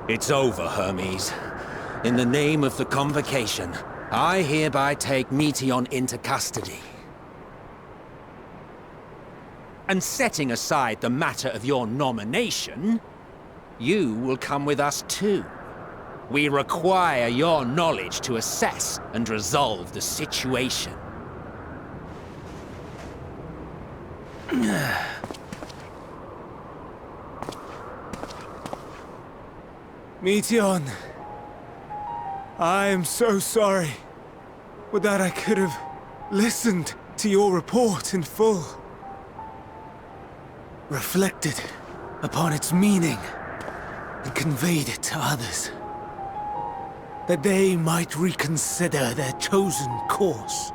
It's over, Hermes. In the name of the Convocation, I hereby take Meteion into custody. And setting aside the matter of your nomination, you will come with us too. We require your knowledge to assess and resolve the situation. Meteion, I am so sorry. Would that I could have listened to your report in full. Reflected upon its meaning and conveyed it to others. That they might reconsider their chosen course.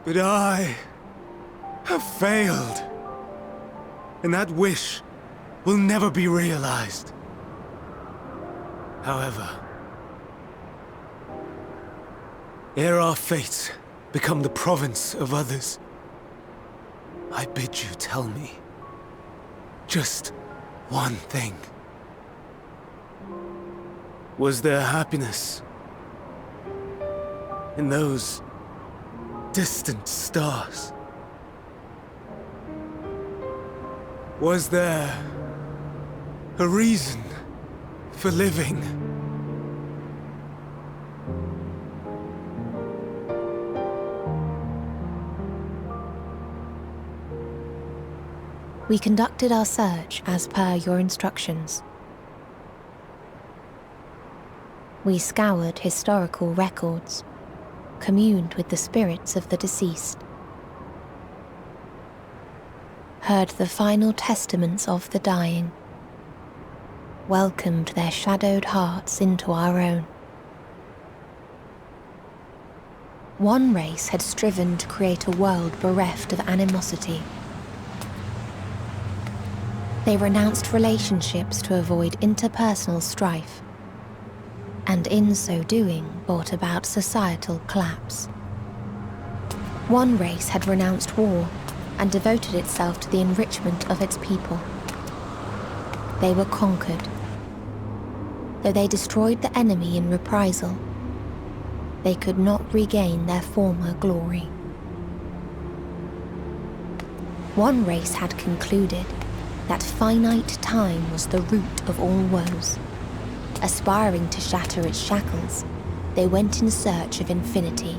But I have failed. And that wish will never be realized. However, ere our fates become the province of others, I bid you tell me just one thing. Was there happiness in those distant stars? Was there a reason for living? We conducted our search as per your instructions. We scoured historical records, communed with the spirits of the deceased, heard the final testaments of the dying, welcomed their shadowed hearts into our own. One race had striven to create a world bereft of animosity. They renounced relationships to avoid interpersonal strife, and in so doing brought about societal collapse. One race had renounced war and devoted itself to the enrichment of its people. They were conquered. Though they destroyed the enemy in reprisal, they could not regain their former glory. One race had concluded that finite time was the root of all woes. Aspiring to shatter its shackles, they went in search of infinity.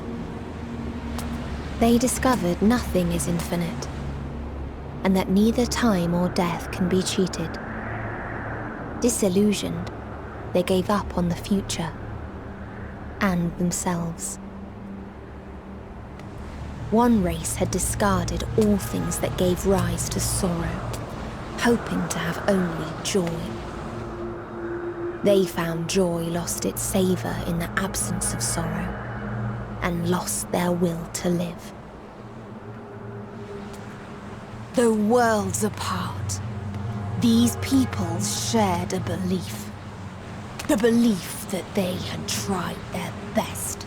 They discovered nothing is infinite, and that neither time or death can be cheated. Disillusioned, they gave up on the future and themselves. One race had discarded all things that gave rise to sorrow, hoping to have only joy. They found joy lost its savour in the absence of sorrow, and lost their will to live. Though worlds apart, these peoples shared a belief. The belief that they had tried their best.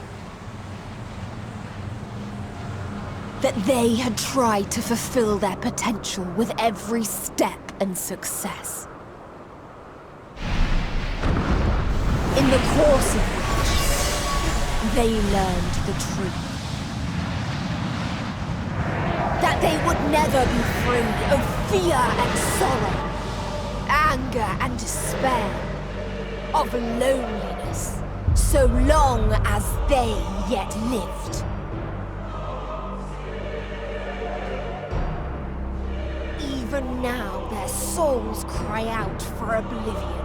That they had tried to fulfill their potential with every step and success. In the course of which, they learned the truth. That they would never be free of fear and sorrow, anger and despair, of loneliness, so long as they yet lived. Even now their souls cry out for oblivion.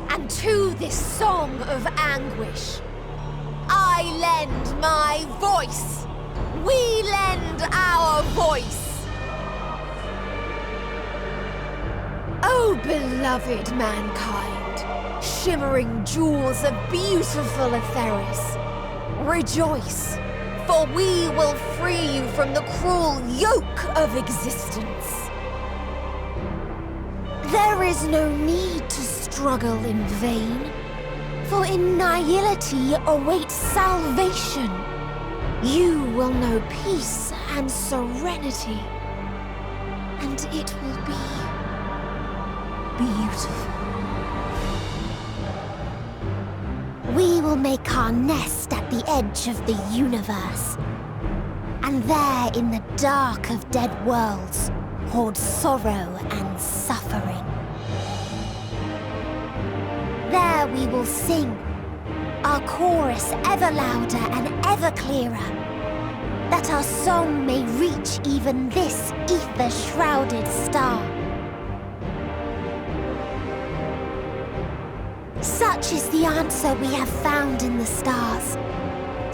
And to this song of anguish, I lend my voice. We lend our voice. Oh, beloved mankind, shimmering jewels of beautiful Etheris, rejoice, for we will free you from the cruel yoke of existence. There is no need to struggle in vain, for in nihility awaits salvation. You will know peace and serenity, and it will be beautiful. We will make our nest at the edge of the universe. And there, in the dark of dead worlds, hoard sorrow and suffering. There we will sing, our chorus ever louder and ever clearer, that our song may reach even this ether-shrouded star. Such is the answer we have found in the stars.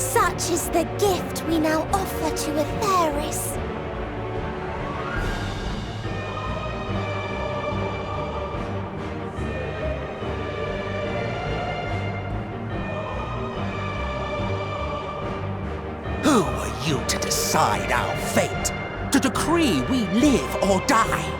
Such is the gift we now offer to Atheris. Who are you to decide our fate? To decree we live or die?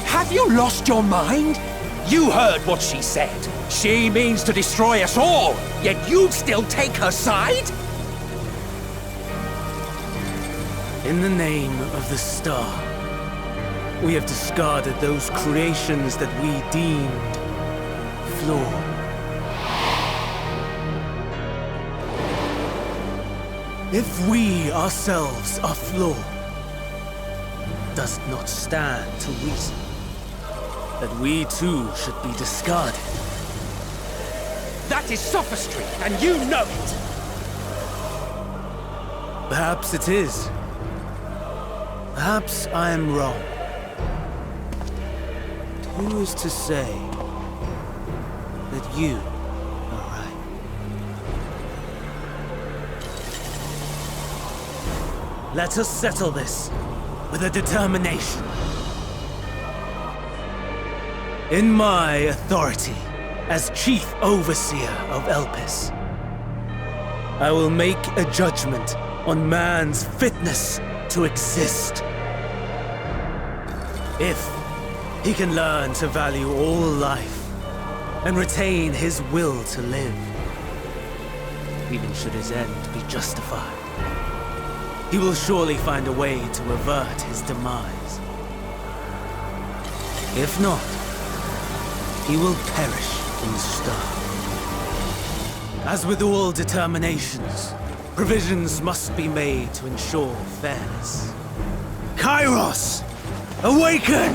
Have you lost your mind? You heard what she said. She means to destroy us all, yet you'd still take her side? In the name of the star, we have discarded those creations that we deemed flawed. If we ourselves are flawed, does it not stand to reason that we too should be discarded? That is sophistry, and you know it! Perhaps it is. Perhaps I am wrong. Who is to say that you are right? Let us settle this with a determination. In my authority as Chief Overseer of Elpis, I will make a judgment on man's fitness to exist. If he can learn to value all life and retain his will to live, even should his end be justified, he will surely find a way to avert his demise. If not, he will perish in the star. As with all determinations, provisions must be made to ensure fairness. Kairos! Awaken!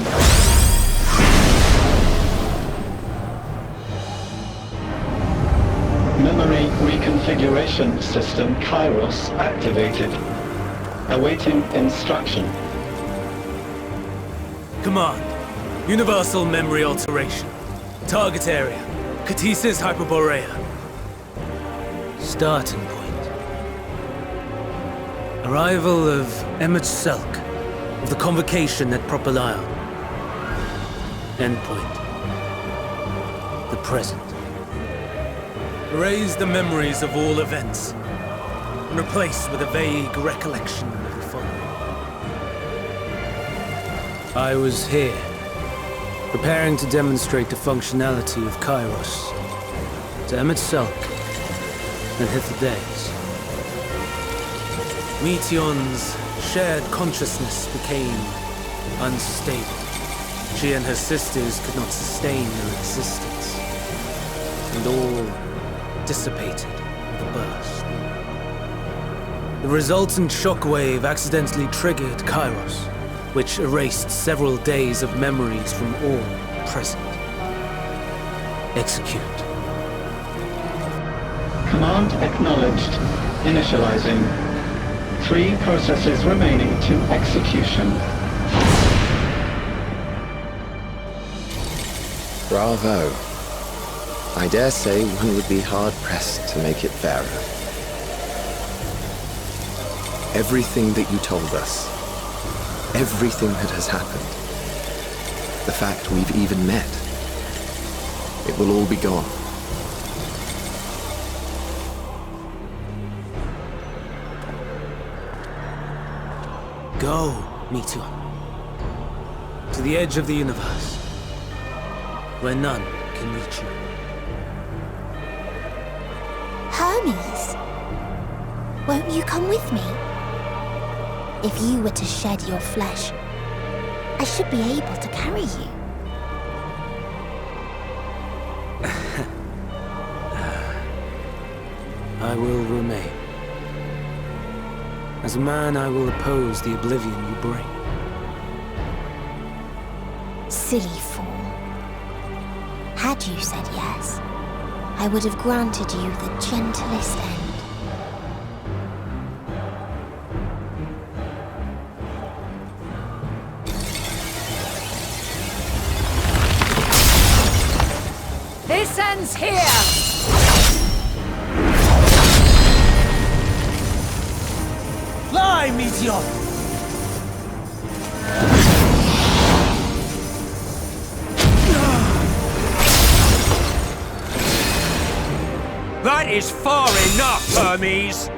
Memory reconfiguration system Kairos activated. Awaiting instruction. Command. Universal memory alteration. Target area. Catesis Hyperborea. Starting point. Arrival of Emmett Selk of the Convocation at Propylion. Endpoint. The present. Erase the memories of all events and replace with a vague recollection of the following. I was here, preparing to demonstrate the functionality of Kairos to Emmett Selk and hither days. Meteon's shared consciousness became unstable. She and her sisters could not sustain their existence, and all dissipated with a burst. The resultant shockwave accidentally triggered Kairos, which erased several days of memories from all present. Execute. Command acknowledged. Initializing. 3 processes remaining to execution. Bravo. I dare say one would be hard-pressed to make it fairer. Everything that you told us, everything that has happened, the fact we've even met, it will all be gone. Go, Meteon. To the edge of the universe. where none can reach you. Hermes, won't you come with me? If you were to shed your flesh, I should be able to carry you. I will remain. As a man, I will oppose the oblivion you bring. Silly fool. Had you said yes, I would have granted you the gentlest end. This ends here! Fly, Meteor! That is far enough, Hermes!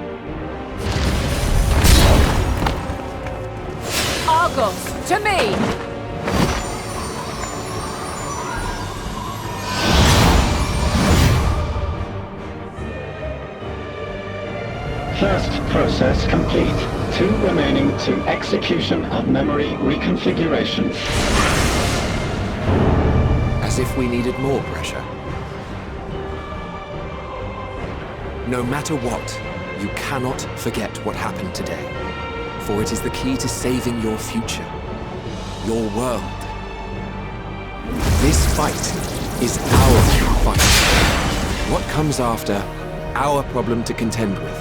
Argos, to me! First process complete. 2 remaining to execution of memory reconfiguration. As if we needed more pressure. No matter what, you cannot forget what happened today. For it is the key to saving your future. Your world. This fight is our fight. What comes after, our problem to contend with.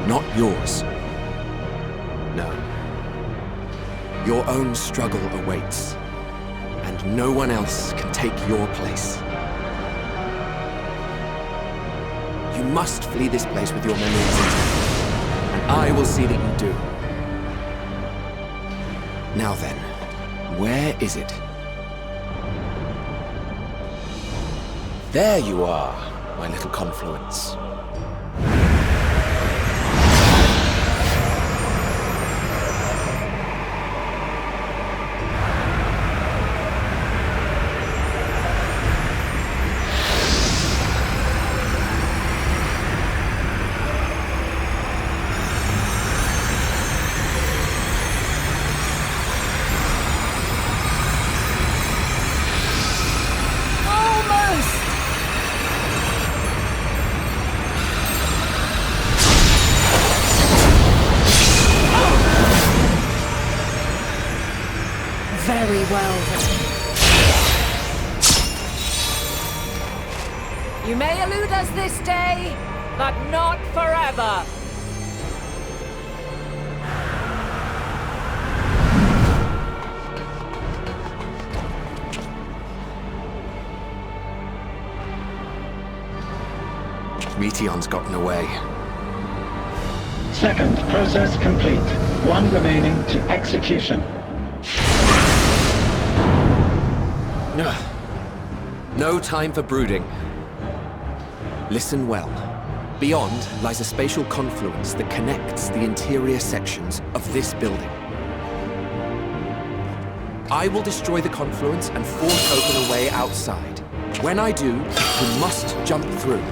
Not yours. No. Your own struggle awaits. And no one else can take your place. You must flee this place with your memories intact. And I will see that you do. Now then, where is it? There you are, my little confluence. Very well then. You may elude us this day, but not forever. Meteon's gotten away. Second process complete. 1 remaining to execution. No time for brooding. Listen well. Beyond lies a spatial confluence that connects the interior sections of this building. I will destroy the confluence and force open a way outside. When I do, you must jump through.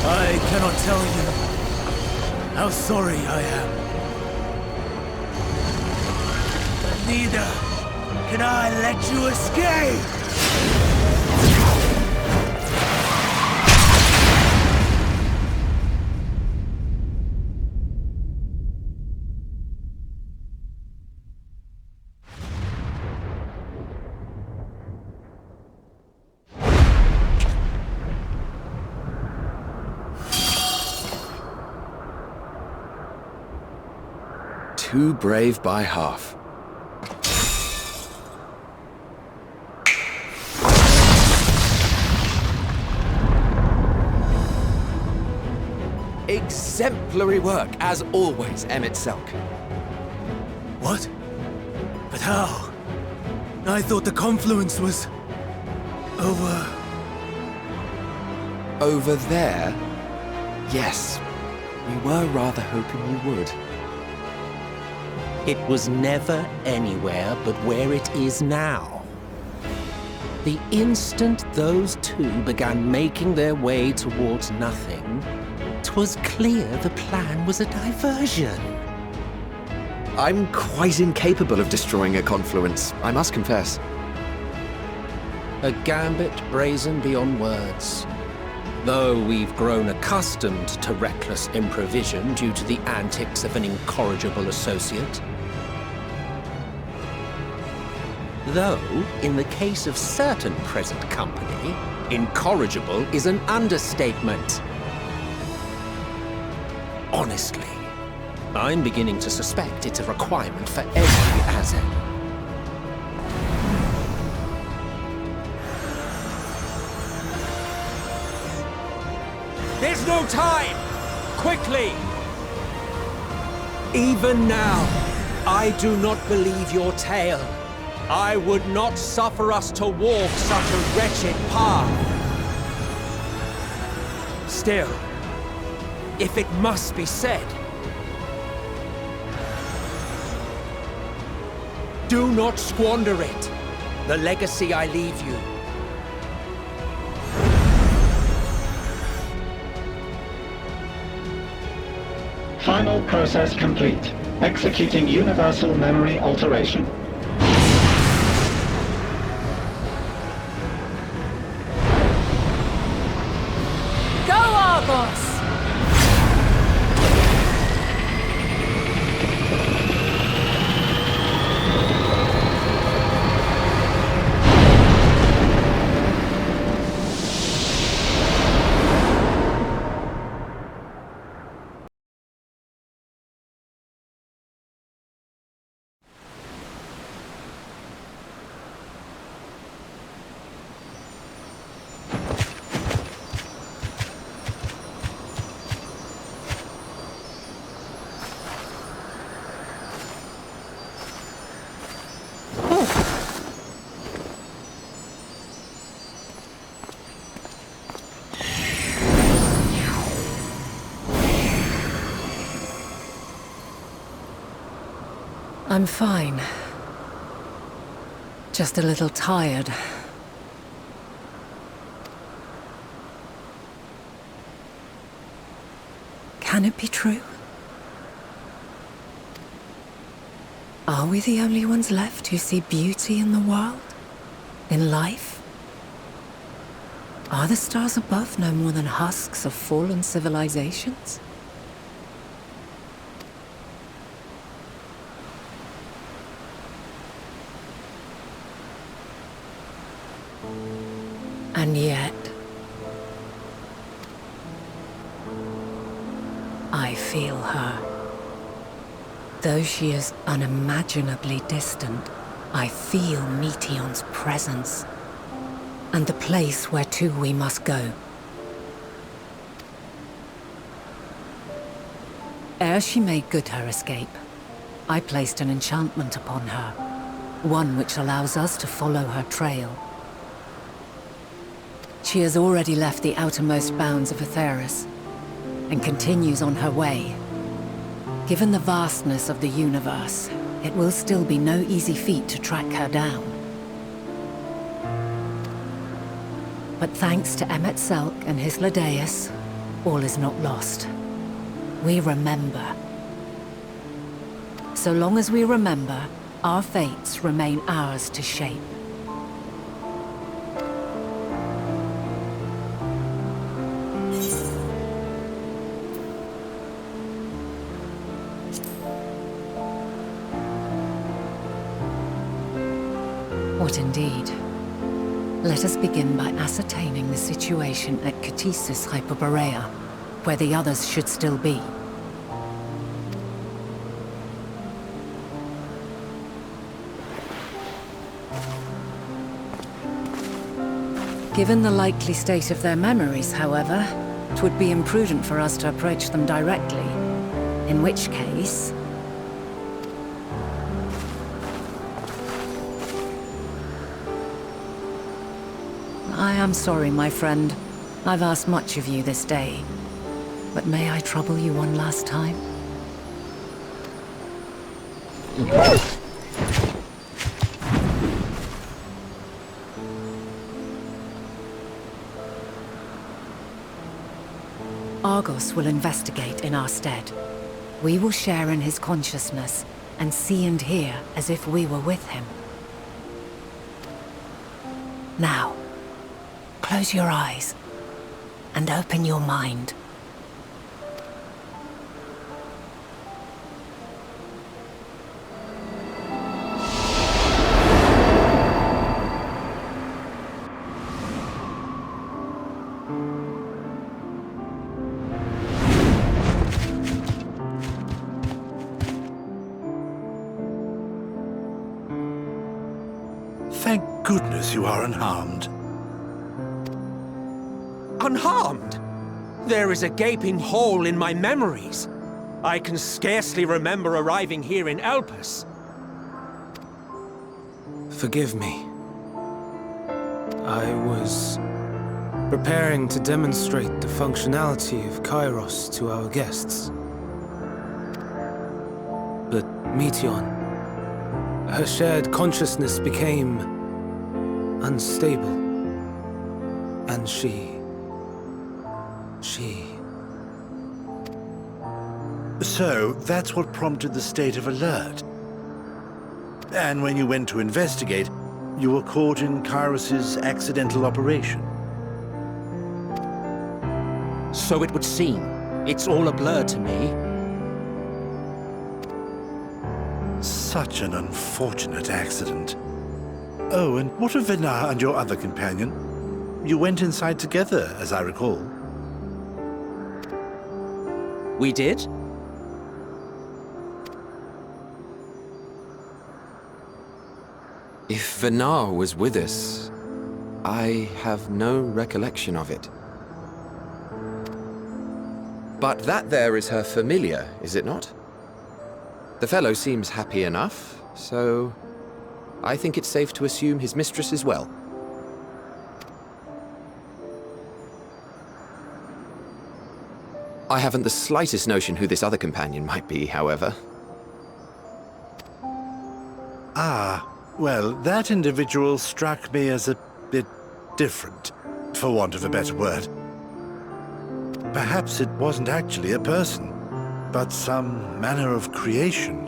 I cannot tell you how sorry I am. But neither can I let you escape! Too brave by half. Exemplary work, as always, Emmett Selk. What? But how? I thought the confluence was... over... Over there? Yes. We were rather hoping you would. It was never anywhere but where it is now. The instant those two began making their way towards nothing, 'twas clear the plan was a diversion. I'm quite incapable of destroying a confluence, I must confess. A gambit brazen beyond words. Though we've grown accustomed to reckless improvision due to the antics of an incorrigible associate. Though, in the case of certain present company, incorrigible is an understatement. Honestly, I'm beginning to suspect it's a requirement for every Azen. There's no time! Quickly! Even now, I do not believe your tale. I would not suffer us to walk such a wretched path. Still, if it must be said, do not squander it. The legacy I leave you. Final process complete. Executing universal memory alteration. Go, Argos! I'm fine. Just a little tired. Can it be true? Are we the only ones left who see beauty in the world? In life? Are the stars above no more than husks of fallen civilizations? And yet, I feel her. Though she is unimaginably distant, I feel Meteion's presence, and the place where to we must go. Ere she made good her escape, I placed an enchantment upon her, one which allows us to follow her trail. She has already left the outermost bounds of Aetheris, and continues on her way. Given the vastness of the universe, it will still be no easy feat to track her down. But thanks to Emet-Selch and his Ladeus, all is not lost. We remember. So long as we remember, our fates remain ours to shape. What indeed? Let us begin by ascertaining the situation at Catesis Hyperborea, where the others should still be. Given the likely state of their memories, however, it would be imprudent for us to approach them directly. In which case... I am sorry, my friend. I've asked much of you this day. But may I trouble you one last time? Argos will investigate in our stead. We will share in his consciousness and see and hear as if we were with him. Now, close your eyes and open your mind. Thank goodness you are unharmed. Unharmed? There is a gaping hole in my memories. I can scarcely remember arriving here in Elpis. Forgive me. I was preparing to demonstrate the functionality of Kairos to our guests. But Meteon, her shared consciousness became unstable. And she... So, that's what prompted the state of alert. And when you went to investigate, you were caught in Kairos's accidental operation. So it would seem. It's all a blur to me. Such an unfortunate accident. Oh, and what of Venar and your other companion? You went inside together, as I recall. We did? If Venar was with us, I have no recollection of it. But that there is her familiar, is it not? The fellow seems happy enough, so I think it's safe to assume his mistress is well. I haven't the slightest notion who this other companion might be, however. Ah, well, that individual struck me as a bit different, for want of a better word. Perhaps it wasn't actually a person, but some manner of creation.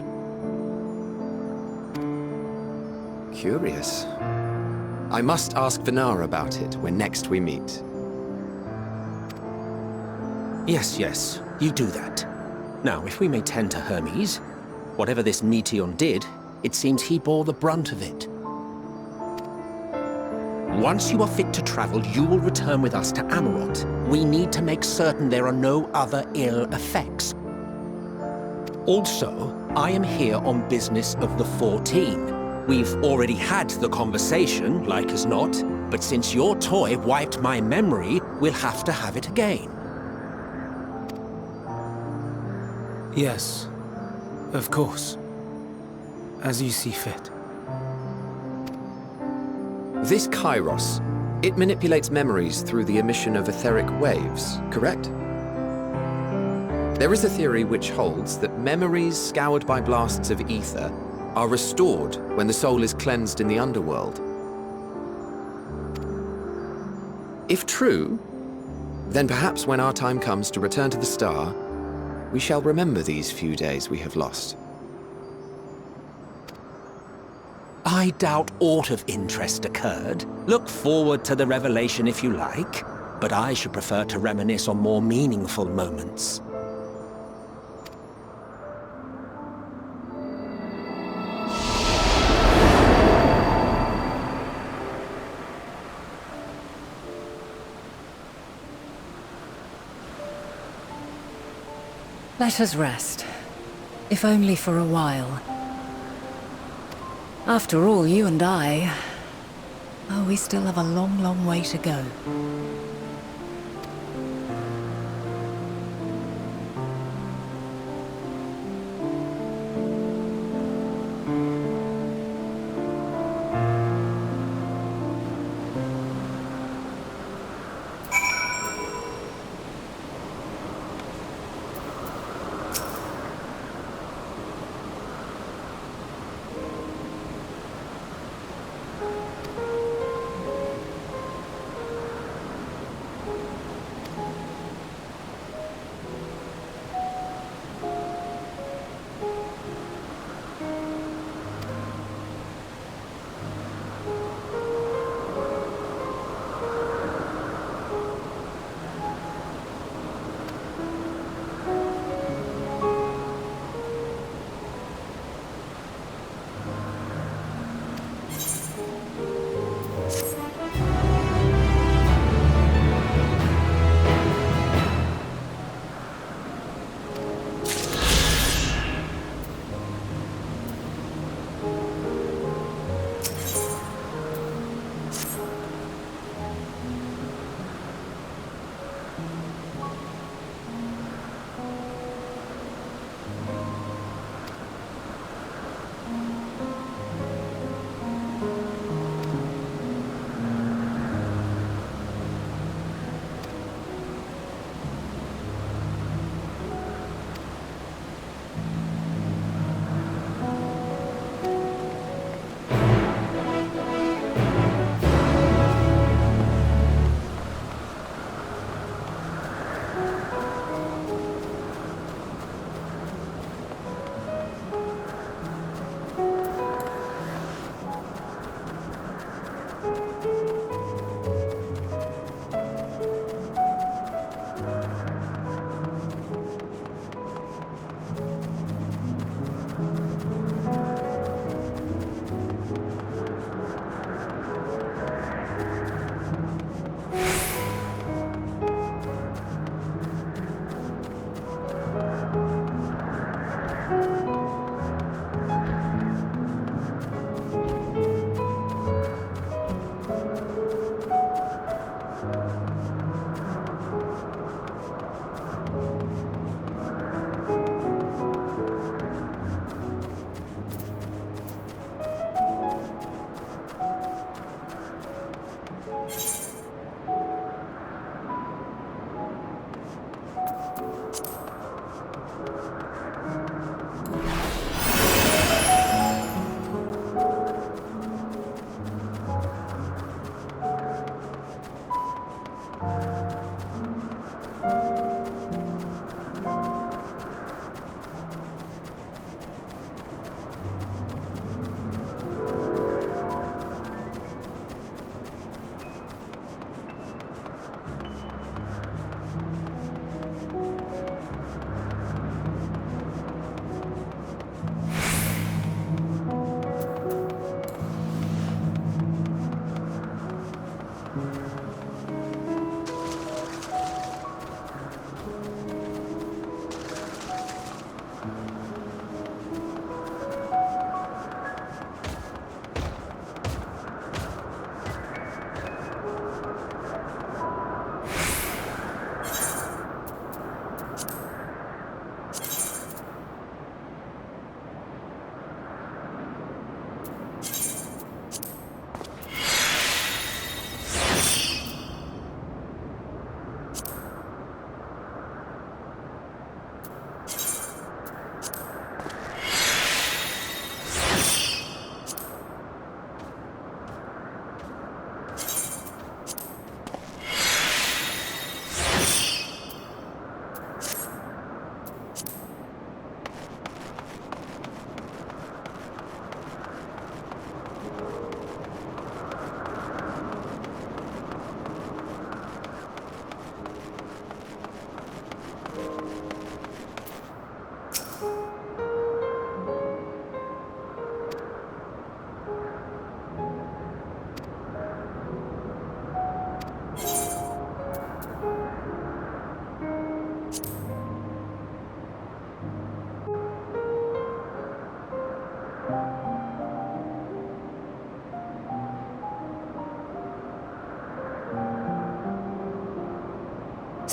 Curious. I must ask Venar about it when next we meet. Yes, you do that. Now, if we may tend to Hermes, whatever this Meteon did, it seems he bore the brunt of it. Once you are fit to travel, you will return with us to Amarot. We need to make certain there are no other ill effects. Also, I am here on business of the 14. We've already had the conversation, like as not, but since your toy wiped my memory, we'll have to have it again. Yes, of course. As you see fit. This Kairos, it manipulates memories through the emission of etheric waves, correct? There is a theory which holds that memories scoured by blasts of ether are restored when the soul is cleansed in the underworld. If true, then perhaps when our time comes to return to the star, we shall remember these few days we have lost. I doubt aught of interest occurred. Look forward to the revelation if you like, but I should prefer to reminisce on more meaningful moments. Let us rest, if only for a while. After all, you and I... Oh, we still have a long, long way to go.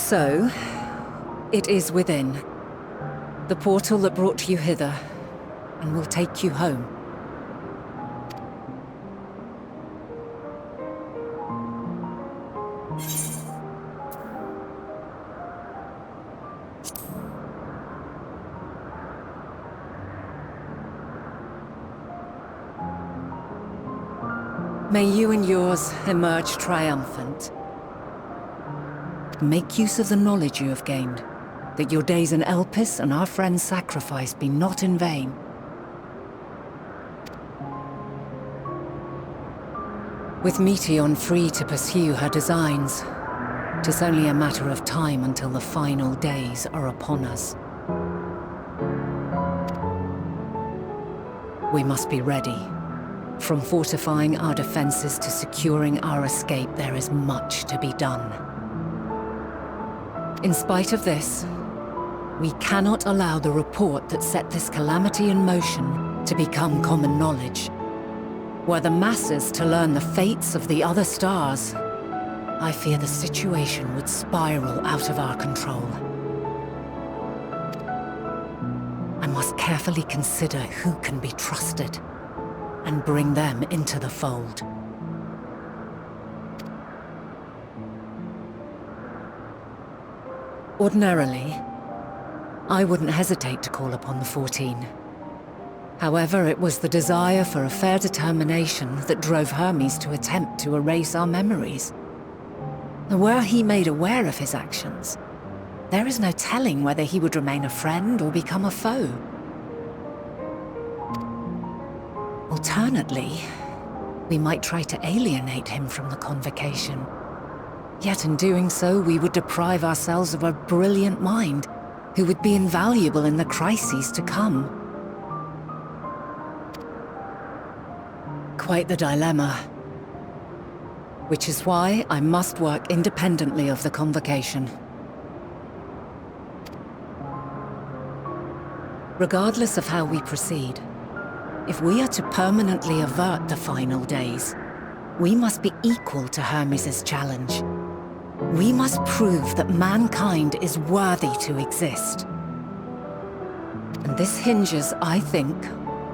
So, it is within. The portal that brought you hither, and will take you home. May you and yours emerge triumphant. Make use of the knowledge you have gained, that your days in Elpis and our friend's sacrifice be not in vain. With Meteion free to pursue her designs, 'tis only a matter of time until the final days are upon us. We must be ready. From fortifying our defenses to securing our escape, there is much to be done. In spite of this, we cannot allow the report that set this calamity in motion to become common knowledge. Were the masses to learn the fates of the other stars, I fear the situation would spiral out of our control. I must carefully consider who can be trusted and bring them into the fold. Ordinarily, I wouldn't hesitate to call upon the 14. However, it was the desire for a fair determination that drove Hermes to attempt to erase our memories. Were he made aware of his actions, there is no telling whether he would remain a friend or become a foe. Alternately, we might try to alienate him from the convocation. Yet in doing so, we would deprive ourselves of a brilliant mind who would be invaluable in the crises to come. Quite the dilemma. Which is why I must work independently of the convocation. Regardless of how we proceed, if we are to permanently avert the final days, we must be equal to Hermes' challenge. We must prove that mankind is worthy to exist. And this hinges, I think,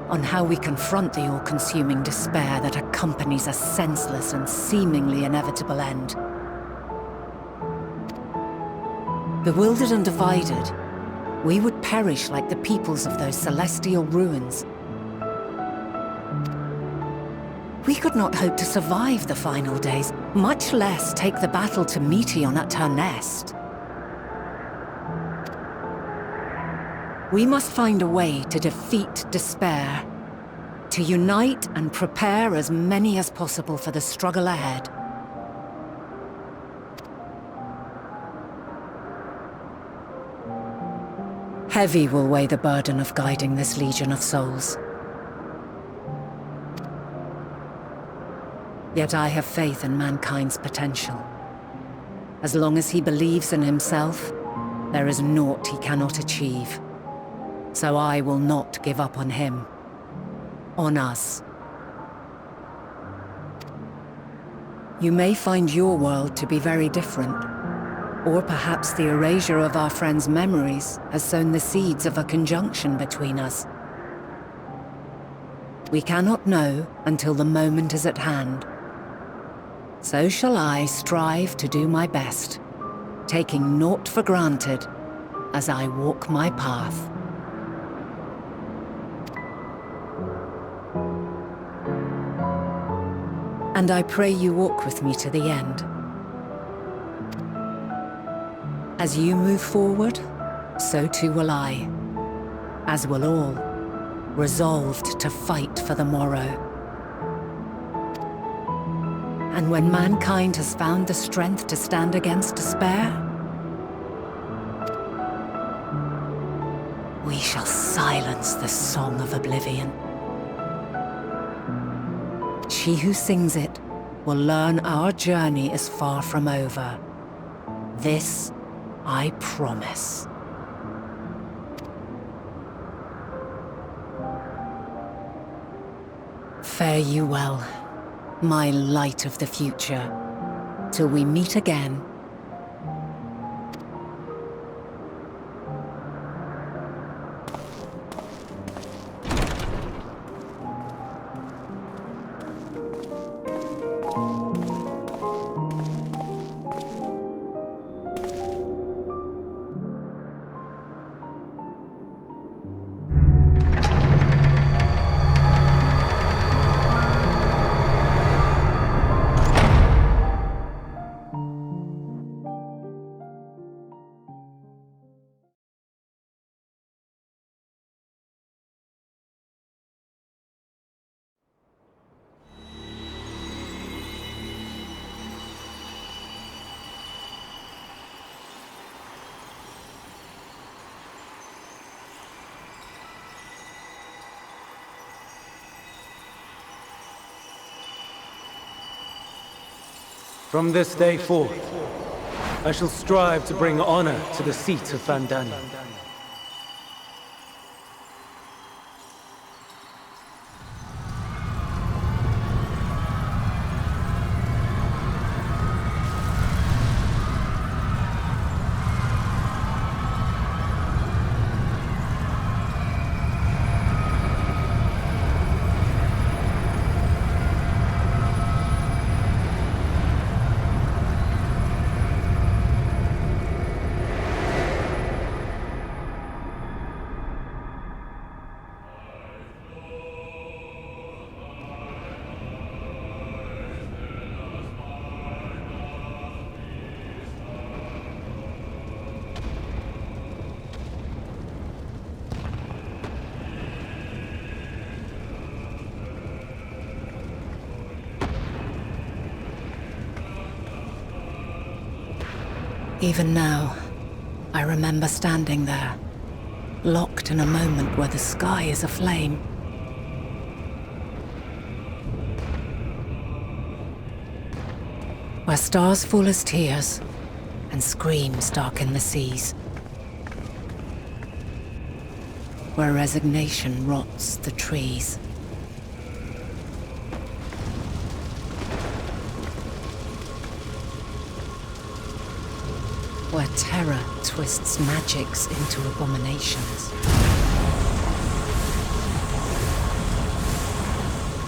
on how we confront the all-consuming despair that accompanies a senseless and seemingly inevitable end. Bewildered and divided, we would perish like the peoples of those celestial ruins. We could not hope to survive the final days, much less take the battle to Meteion at her nest. We must find a way to defeat despair, to unite and prepare as many as possible for the struggle ahead. Heavy will weigh the burden of guiding this legion of souls. Yet I have faith in mankind's potential. As long as he believes in himself, there is naught he cannot achieve. So I will not give up on him. On us. You may find your world to be very different. Or perhaps the erasure of our friend's memories has sown the seeds of a conjunction between us. We cannot know until the moment is at hand. So shall I strive to do my best, taking naught for granted as I walk my path. And I pray you walk with me to the end. As you move forward, so too will I, as will all, resolved to fight for the morrow. And when mankind has found the strength to stand against despair, we shall silence the song of oblivion. She who sings it will learn our journey is far from over. This I promise. Fare you well, my light of the future, till we meet again From this day forth, I shall strive to bring honor to the seat of Vandana. Even now, I remember standing there, locked in a moment where the sky is aflame. Where stars fall as tears, and screams darken the seas. Where resignation rots the trees. Where terror twists magics into abominations.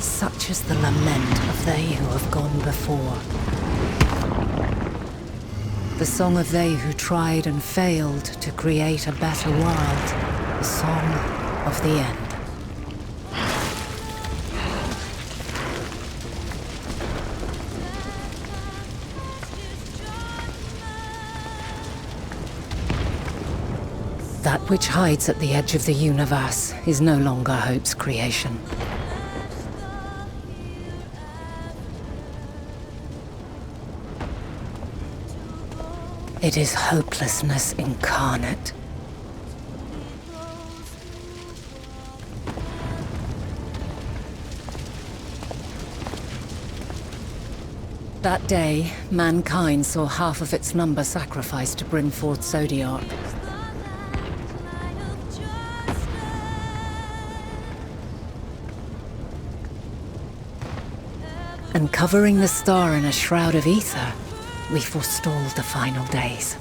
Such is the lament of they who have gone before. The song of they who tried and failed to create a better world. The song of the end. That which hides at the edge of the universe is no longer hope's creation. It is hopelessness incarnate. That day, mankind saw half of its number sacrificed to bring forth Zodiac. And covering the star in a shroud of ether, we forestalled the final days.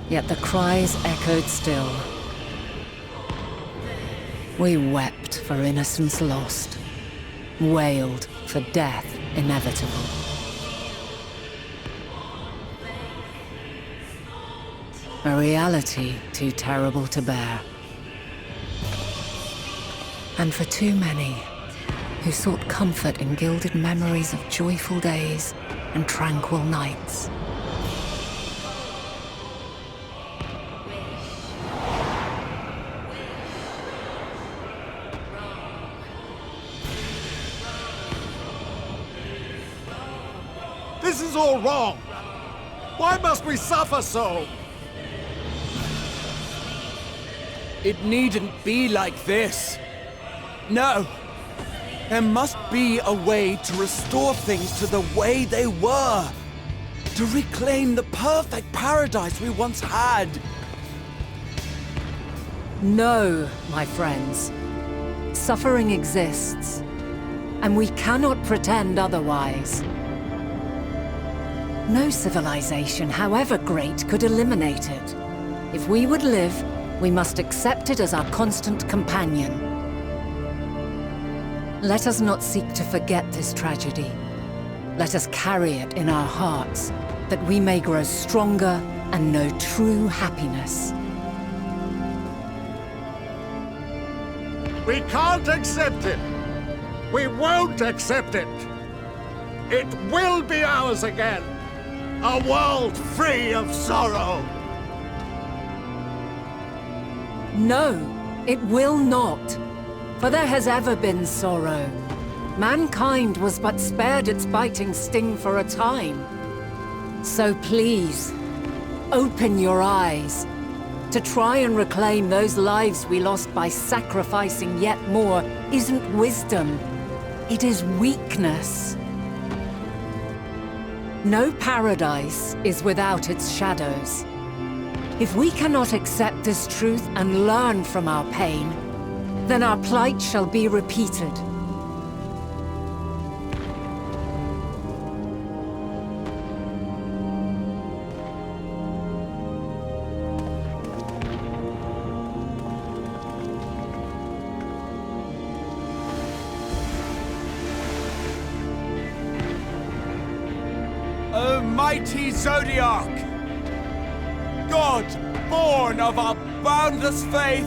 Yet the cries echoed still. We wept for innocence lost, wailed for death inevitable. A reality too terrible to bear. And for too many who sought comfort in gilded memories of joyful days and tranquil nights. This is all wrong! Why must we suffer so? It needn't be like this. No. There must be a way to restore things to the way they were. To reclaim the perfect paradise we once had. No, my friends. Suffering exists, and we cannot pretend otherwise. No civilization, however great, could eliminate it. If we would live, we must accept it as our constant companion. Let us not seek to forget this tragedy. Let us carry it in our hearts, that we may grow stronger and know true happiness. We can't accept it! We won't accept it! It will be ours again! A world free of sorrow! No, it will not. For there has ever been sorrow. Mankind was but spared its biting sting for a time. So please, open your eyes. To try and reclaim those lives we lost by sacrificing yet more isn't wisdom. It is weakness. No paradise is without its shadows. If we cannot accept this truth and learn from our pain, then our plight shall be repeated. O mighty Zodiac! God, born of our boundless faith,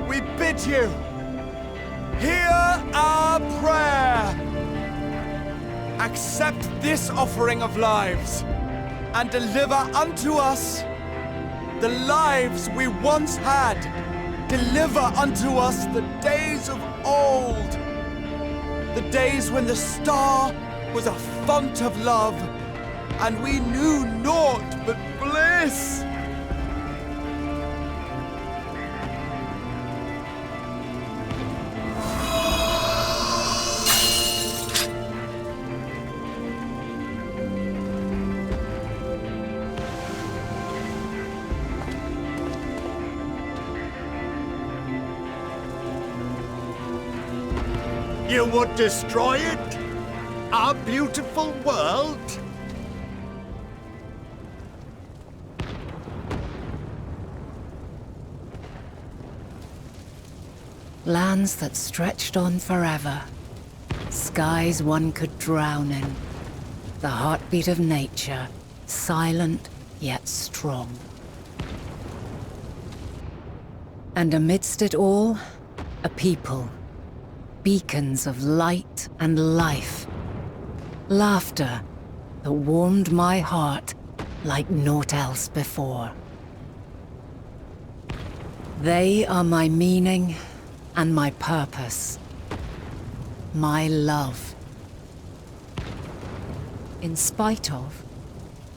we bid you, hear our prayer. Accept this offering of lives, and deliver unto us the lives we once had. Deliver unto us the days of old, the days when the star was a font of love, and we knew naught but bliss. You would destroy it? Our beautiful world? Lands that stretched on forever. Skies one could drown in. The heartbeat of nature, silent yet strong. And amidst it all, a people. Beacons of light and life. Laughter that warmed my heart like naught else before. They are my meaning and my purpose. My love. In spite of,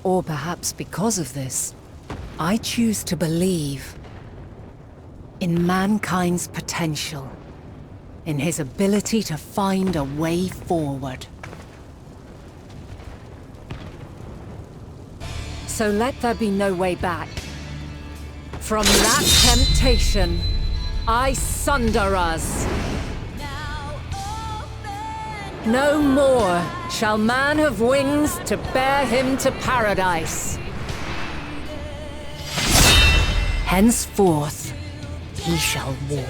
or perhaps because of this, I choose to believe in mankind's potential, in his ability to find a way forward. So let there be no way back. From that temptation, I sunder us. No more shall man have wings to bear him to paradise. Henceforth, he shall walk.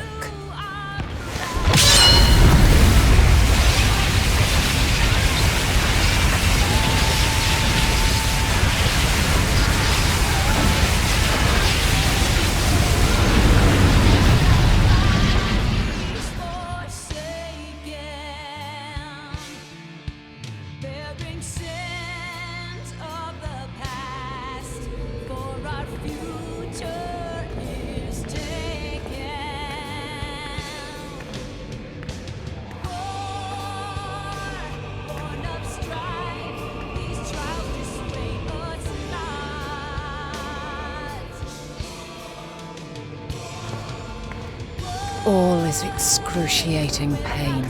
All is excruciating pain.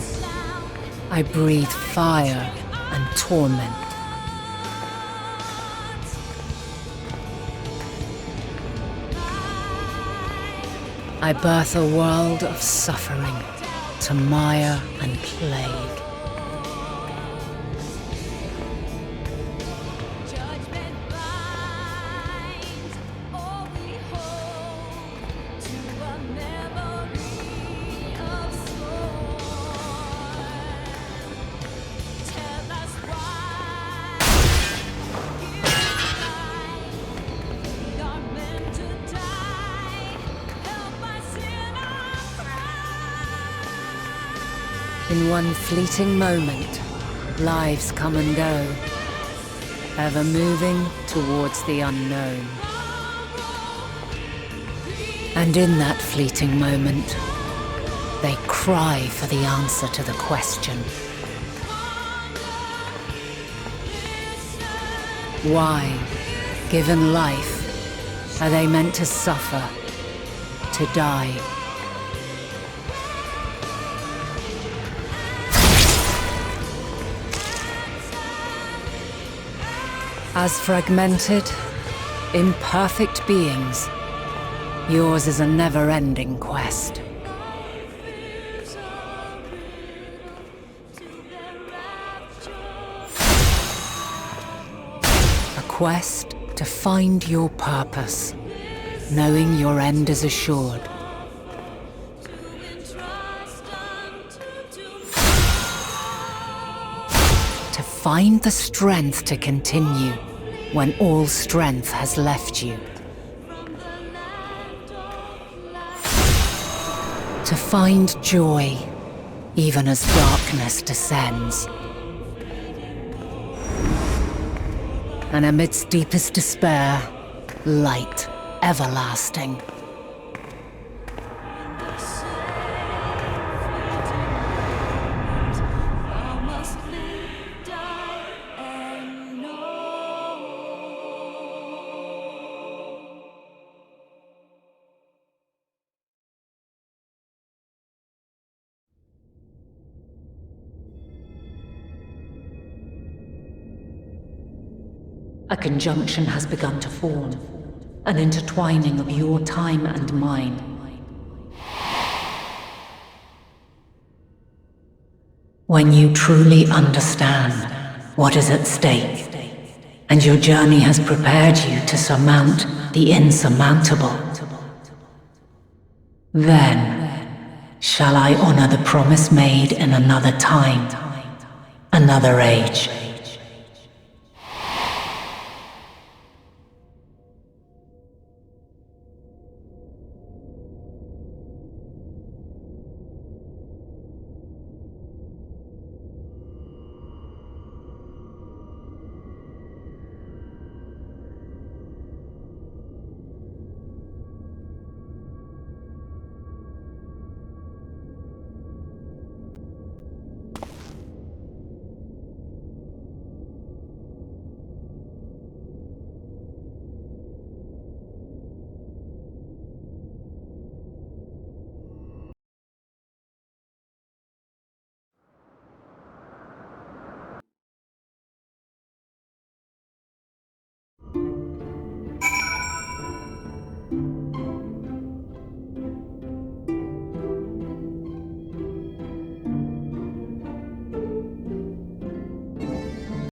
I breathe fire and torment. I birth a world of suffering to mire and plague. In one fleeting moment, lives come and go, ever moving towards the unknown. And in that fleeting moment, they cry for the answer to the question. Why, given life, are they meant to suffer, to die? As fragmented, imperfect beings, yours is a never-ending quest. A quest to find your purpose, knowing your end is assured. To find the strength to continue when all strength has left you. To find joy, even as darkness descends. And amidst deepest despair, light everlasting. A conjunction has begun to form, an intertwining of your time and mine. When you truly understand what is at stake, and your journey has prepared you to surmount the insurmountable, then shall I honor the promise made in another time, another age.